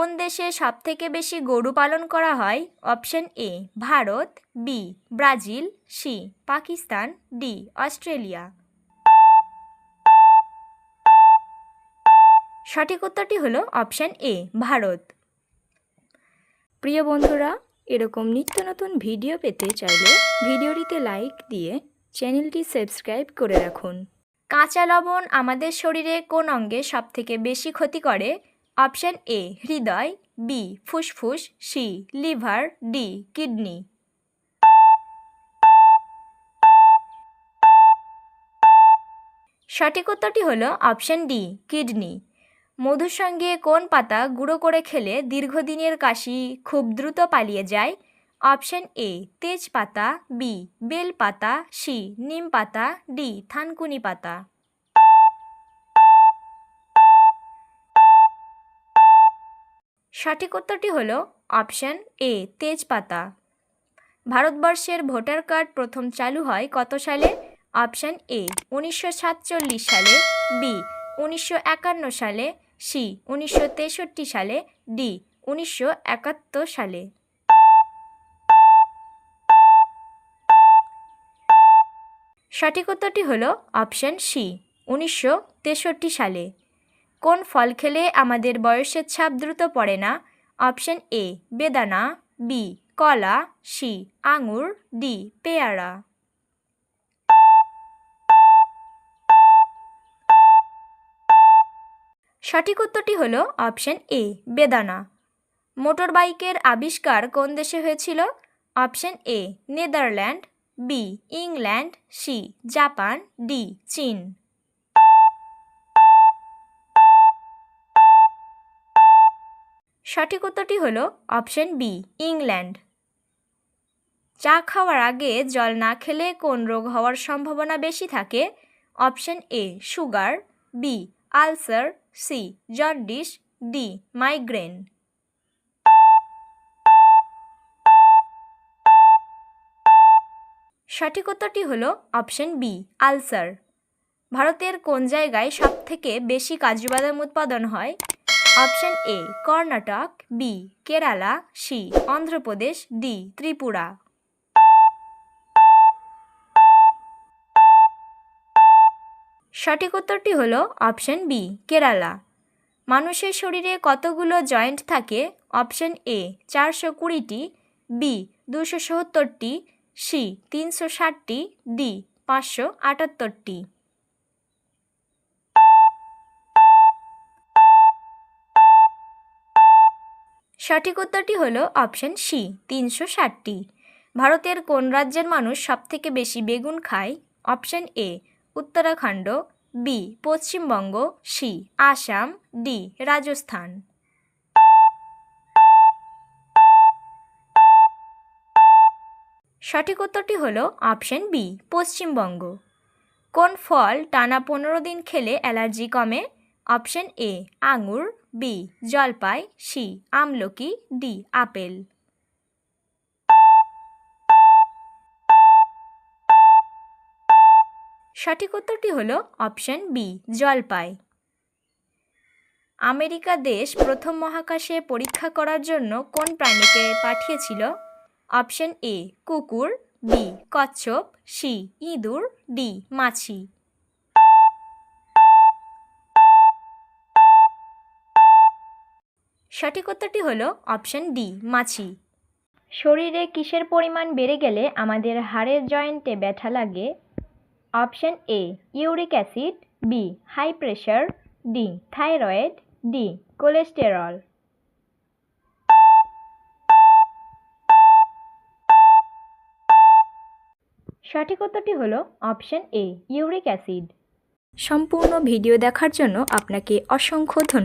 কোন দেশে সবথেকে বেশি গরু পালন করা হয়? Option A Bharat, B Brazil, C Pakistan, D Australia. সঠিক উত্তরটি হলো অপশন এ ভারত। প্রিয় বন্ধুরা, এরকম নিত্য নতুন ভিডিও পেতে চাইলে ভিডিওটিতে লাইক দিয়ে চ্যানেলটি সাবস্ক্রাইব করে রাখুন। কাঁচা লবণ আমাদের শরীরে কোন অঙ্গে সবথেকে বেশি ক্ষতি করে? অপশন এ হৃদয়, বি ফুসফুস, সি লিভার, ডি কিডনি। সঠিক উত্তরটি হলো অপশন ডি কিডনি। মধুর সঙ্গে কোন পাতা গুঁড়ো করে খেলে দীর্ঘদিনের কাশি খুব দ্রুত পালিয়ে যায়? অপশন এ তেজপাতা, বি বেল পাতা, সি নিম পাতা, ডি থানকুনি পাতা। সঠিক উত্তরটি হলো অপশন এ তেজপাতা। ভারতবর্ষের ভোটার কার্ড প্রথম চালু হয় কত সালে? অপশন এ 1947 সালে, বি 1951 সালে, সি 1963 সালে, ডি 1971 সালে। সঠিক উত্তরটি হলো অপশন সি 1963 সালে। কোন ফল খেলে আমাদের বয়সের ছাপ দ্রুত পড়ে না? অপশন এ বেদানা, বি কলা, সি আঙুর, ডি পেয়ারা। সঠিক উত্তরটি হলো অপশন এ বেদানা। মোটর বাইকের আবিষ্কার কোন দেশে হয়েছিল? Option A Netherland, B England, C Japan, D চীন। সঠিক উত্তরটি হলো অপশন বি ইংল্যান্ড। চা খাওয়ার আগে জল না খেলে কোন রোগ হওয়ার সম্ভাবনা বেশি থাকে? Option A sugar, B ulcer, C jaundice, D migraine. সঠিক উত্তরটি হলো অপশন বি আলসার। ভারতের কোন জায়গায় সবথেকে বেশি কাজু বাদাম উৎপাদন হয়? Option A Karnataka, B Kerala, C Andhra Pradesh, D Tripura. সঠিক উত্তরটি হলো অপশন বি কেরালা। মানুষের শরীরে কতগুলো জয়েন্ট থাকে? অপশন এ 420টি, বি 270টি, সি 360টি, ডি 578টি। সঠিক উত্তরটি হলো অপশন সি 360টি। ভারতের কোন রাজ্যের মানুষ সবথেকে বেশি বেগুন খায়? Option A Uttarakhand, B Paschimbanga, C Assam, D Rajasthan. সঠিক উত্তরটি হলো অপশন বি পশ্চিমবঙ্গ। কোন ফল টানা 15 দিন খেলে অ্যালার্জি কমে? অপশন এ আঙুর, বি জলপাই, সি আমলকি, ডি আপেল। সঠিক উত্তরটি হলো অপশন বি জলপাই। আমেরিকা দেশ প্রথম মহাকাশে পরীক্ষা করার জন্য কোন প্রাণীকে পাঠিয়েছিল? অপশন এ কুকুর, বি কচ্ছপ, সি ইঁদুর, ডি মাছি। সঠিক উত্তরটি হলো অপশন ডি মাছি। শরীরে কিসের পরিমাণ বেড়ে গেলে আমাদের হাড়ের জয়েন্টে ব্যথা লাগে? Option A uric acid, B high pressure, D thyroid, D cholesterol. সঠিক উত্তরটি হলো অপশন এ ইউরিক অ্যাসিড। সম্পূর্ণ ভিডিও দেখার জন্য আপনাকে অসংখ্য ধন্যবাদ।